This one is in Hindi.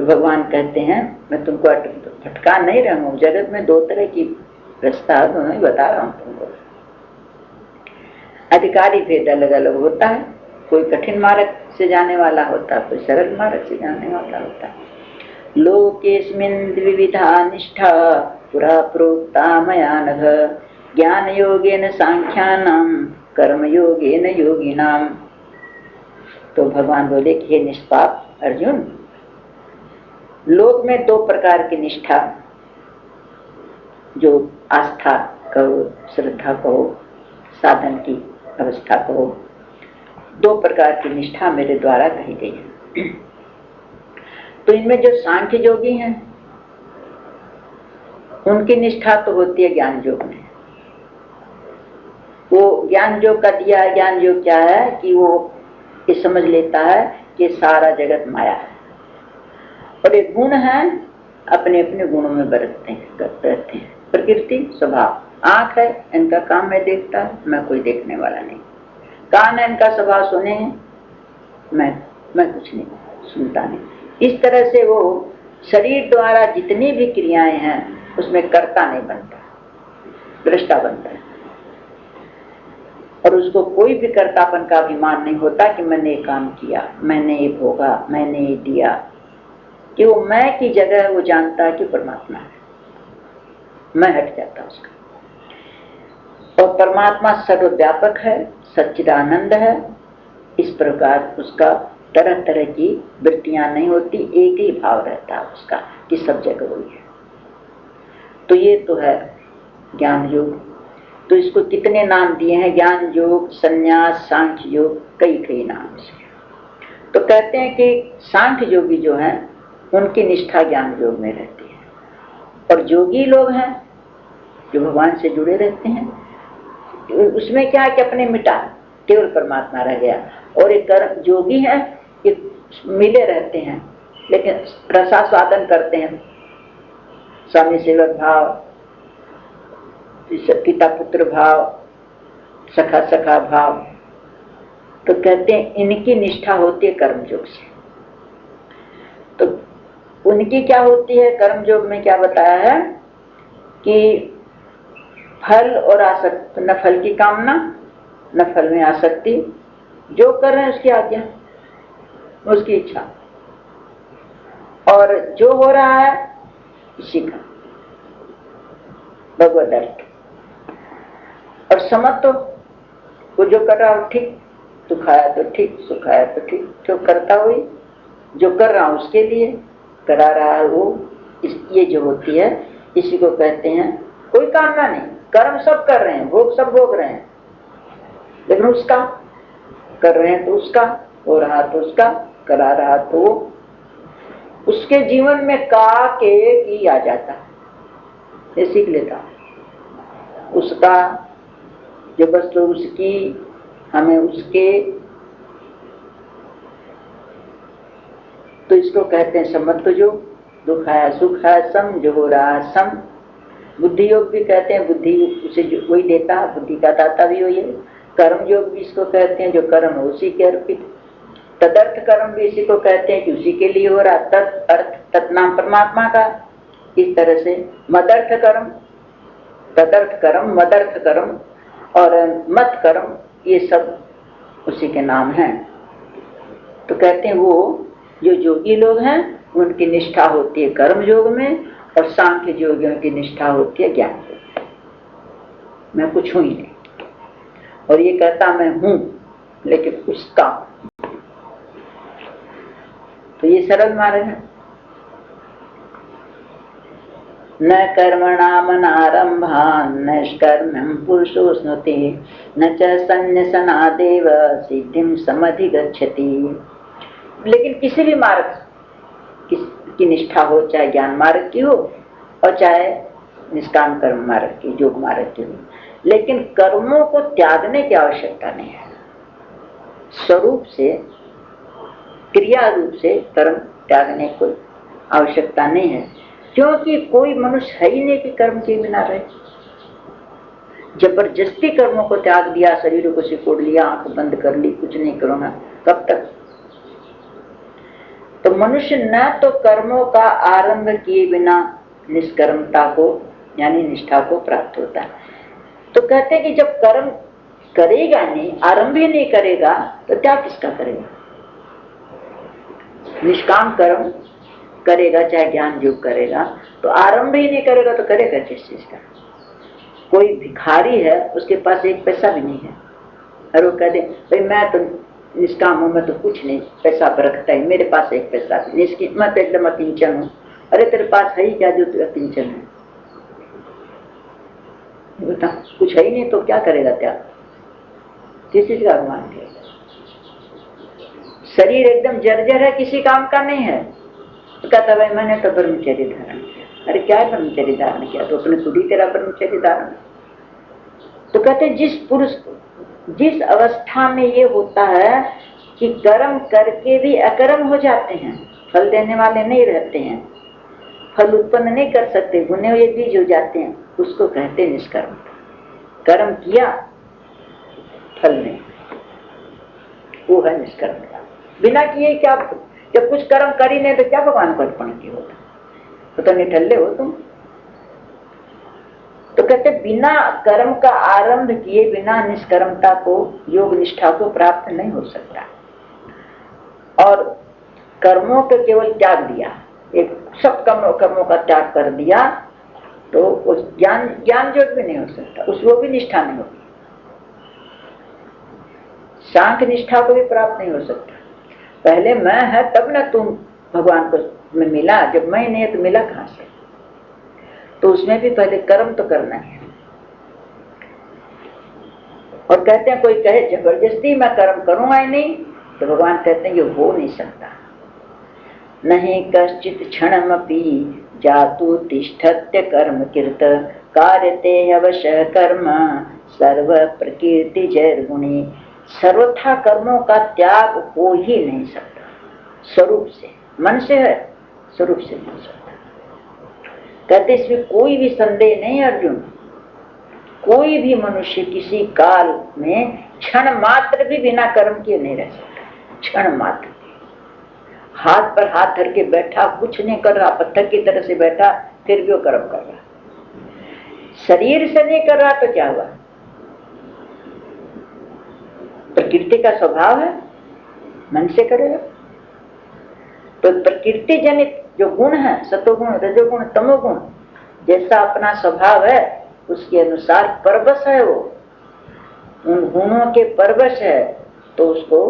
तो भगवान कहते हैं मैं तुमको भटका नहीं रहा हूँ, जगत में दो तरह की रास्ता है, दोनों ही बता रहा हूँ तुमको। अधिकारी भेद अलग अलग होता है, कोई कठिन मार्ग से जाने वाला होता है, कोई सरल मार्ग से जाने वाला होता है। लोकेस्मिन् द्विविधा निष्ठा पुरा प्रोक्ता मया नघ, ज्ञान योगेन सांख्यानां कर्म योगेन योगिनां। तो भगवान बोले कि हे निष्पाप अर्जुन, लोक में दो प्रकार की निष्ठा, जो आस्था कहो, श्रद्धा कहो, साधन की अवस्था कहो, दो प्रकार की निष्ठा मेरे द्वारा कही गई है। तो इनमें जो सांख्य योगी हैं उनकी निष्ठा तो होती है ज्ञान योग में। वो ज्ञान योग का दिया है, ज्ञान योग क्या है कि वो ये समझ लेता है कि सारा जगत माया है, और एक गुण है अपने अपने गुणों में बरतते हैं, रहते हैं। प्रकृति स्वभाव, आंख है इनका काम मैं देखता है, मैं कोई देखने वाला नहीं। कान है इनका स्वभाव सुने हैं, मैं कुछ नहीं सुनता नहीं। इस तरह से वो शरीर द्वारा जितनी भी क्रियाएं हैं उसमें कर्ता नहीं बनता, दृष्टा बनता है। और उसको कोई भी कर्तापन का अभिमान नहीं होता कि मैंने ये काम किया, मैंने ये भोगा, मैंने ये दिया। कि वो मैं की जगह वो जानता है कि परमात्मा है, मैं हट जाता उसका। और परमात्मा सर्वव्यापक है, सच्चिदानंद है। इस प्रकार उसका तरह तरह की वृत्तियां नहीं होती, एक ही भाव रहता है उसका कि सब जगह वही है। तो ये तो है ज्ञान योग। तो इसको कितने नाम दिए हैं, ज्ञान योग, संन्यास, सांख्य योग, कई कई नाम से। तो कहते हैं कि सांख्य योगी जो हैं उनकी निष्ठा ज्ञान योग में रहती है, और योगी लोग हैं जो भगवान से जुड़े रहते हैं, उसमें क्या है कि अपने मिटा, केवल परमात्मा रह गया। और एक कर्म योगी है कि मिले रहते हैं लेकिन रसास्वादन करते हैं, स्वामी सेवक भाव, पिता पुत्र भाव, सखा सखा भाव। तो कहते हैं इनकी निष्ठा होती है कर्म योग से। तो उनकी क्या होती है कर्म योग में, क्या बताया है कि फल और आसक्ति, न फल की कामना न फल में आसक्ति, जो कर रहे हैं उसकी आज्ञा, उसकी इच्छा, और जो हो रहा है इसी का भगवद अर्थ। और समझ तो वो जो कर रहा हो ठीक, दुखाया तो ठीक, सुखाया तो ठीक, जो करता हुई जो कर रहा हूं उसके लिए करा रहा है वो, ये जो होती है इसी को कहते हैं कोई कामना नहीं। कर्म सब कर रहे हैं, भोग सब भोग रहे हैं, लेकिन उसका कर रहे हैं तो उसका, हो रहा तो उसका, करा रहा तो उसके जीवन में का के की आ जाता है, ये सीख लेता उसका, जो वस्तु उसकी, हमें उसके। तो इसको कहते हैं समत्व योग, दुख है सुख है सम, जो हो रहा है सम। बुद्धि योग भी कहते हैं, बुद्धि उसे जो वही देता है, बुद्धि का दाता भी वही है। कर्म योग भी इसको कहते हैं, जो कर्म है उसी के अर्पित। तदर्थ कर्म भी इसी को कहते हैं कि उसी के लिए हो रहा, तत् अर्थ तत्नाम परमात्मा का। इस तरह से मदर्थ कर्म, तदर्थ कर्म, मदर्थ कर्म और मत कर्म, ये सब उसी के नाम हैं। तो कहते हैं वो जो योगी लोग हैं उनकी निष्ठा होती है कर्म योग में, और सांख्य योगियों की निष्ठा होती है ज्ञान योग। मैं कुछ हूं ही नहीं, और ये कहता मैं हूं लेकिन उसका। तो ये सरल मार्ग है। न कर्मणामनारंभान् नैष्कर्म्यं पुरुषो स्नुते, न च संन्यसनादेव सिद्धिं समधिगच्छति। लेकिन किसी भी मार्ग की निष्ठा हो, चाहे ज्ञान मार्ग की हो और चाहे निष्काम कर्म मार्ग की, योग मार्ग की हो, लेकिन कर्मों को त्यागने की आवश्यकता नहीं है। स्वरूप से, क्रिया रूप से कर्म त्यागने की आवश्यकता नहीं है, क्योंकि कोई मनुष्य है ही नहीं कि कर्म के बिना रहे। जबरदस्ती कर्मों को त्याग दिया, शरीर को सिकोड़ लिया, आंख बंद कर ली, कुछ नहीं करूंगा, कब तक? तो मनुष्य न तो कर्मों का आरंभ किए बिना निष्कर्मता को यानी निष्ठा को प्राप्त होता है। तो कहते हैं कि जब कर्म करेगा नहीं, आरंभ ही नहीं करेगा, तो त्याग किसका करेगा? निष्काम कर्म करेगा, चाहे ज्ञान योग करेगा, तो आरंभ ही नहीं करेगा तो करेगा किस चीज का? कोई भिखारी है, उसके पास एक पैसा भी नहीं है, और वो कहते भाई मैं तो निष्काम हूं, मैं तो कुछ नहीं पैसा पर रखता है, मेरे पास एक पैसा भी नहीं, मैं तो एकदम अकिंचन हूँ। अरे तेरे पास है ही क्या जो तू अकिंचन है? बता, कुछ है ही नहीं तो क्या करेगा त्याग? किस चीज का अभिमान करेगा? शरीर एकदम जर्जर है, किसी काम का नहीं है, तो कहता भाई मैंने तो ब्रह्मचर्य धारण किया। अरे क्या ब्रह्मचर्य धारण किया? तो अपने खुद ही तेरा ब्रह्मचर्य धारण। तो कहते जिस पुरुष को जिस अवस्था में ये होता है कि कर्म करके भी अकर्म हो जाते हैं, फल देने वाले नहीं रहते हैं, फल उत्पन्न नहीं कर सकते, बुने हुए बीज हो जाते हैं, उसको कहते हैं निष्कर्म। कर्म किया फल नहीं, वो है निष्कर्म। बिना किए क्या? जब कुछ कर्म कर ही नहीं तो क्या भगवान को अर्पण किया होता? तो निठल्ले हो तुम। तो कहते बिना कर्म का आरंभ किए बिना निष्कर्मता को, योग निष्ठा को प्राप्त नहीं हो सकता। और कर्मों के केवल त्याग दिया, एक सब कर्मों का त्याग कर दिया, तो उस ज्ञान योग भी नहीं हो सकता, उस वो भी निष्ठा नहीं होगी, सांख्य निष्ठा को भी प्राप्त नहीं हो सकता। पहले मैं है तब ना तुम भगवान को में मिला, जब मैं नहीं है तो मिला कहां से? तो उसमें भी पहले कर्म तो करना है। और कहते हैं कोई कहे जबरदस्ती मैं कर्म करूंगा ही नहीं, तो भगवान कहते हैं ये हो नहीं सकता। नहीं कश्चित क्षणमपि जातु तिष्ठत्य कर्म कृत कार्यते अवश्य कर्म सर्व प्रकृति जैर्गुणी। सर्वथा कर्मों का त्याग हो ही नहीं सकता, स्वरूप से, मन से है, स्वरूप से नहीं हो सकता। कहते इसमें कोई भी संदेह नहीं अर्जुन, कोई भी मनुष्य किसी काल में क्षण मात्र भी बिना कर्म किए नहीं रह सकता। क्षण मात्र, हाथ पर हाथ धर के बैठा, कुछ नहीं कर रहा, पत्थर की तरह से बैठा, फिर भी वो कर्म कर रहा। शरीर से नहीं कर रहा तो क्या हुआ? प्रकृति का स्वभाव है, मन से करेगा। तो प्रकृति जनित जो गुण है, सतोगुण, रजोगुण, तमोगुण, जैसा अपना स्वभाव है उसके अनुसार परवश है, वो उन गुणों के परवश है, तो उसको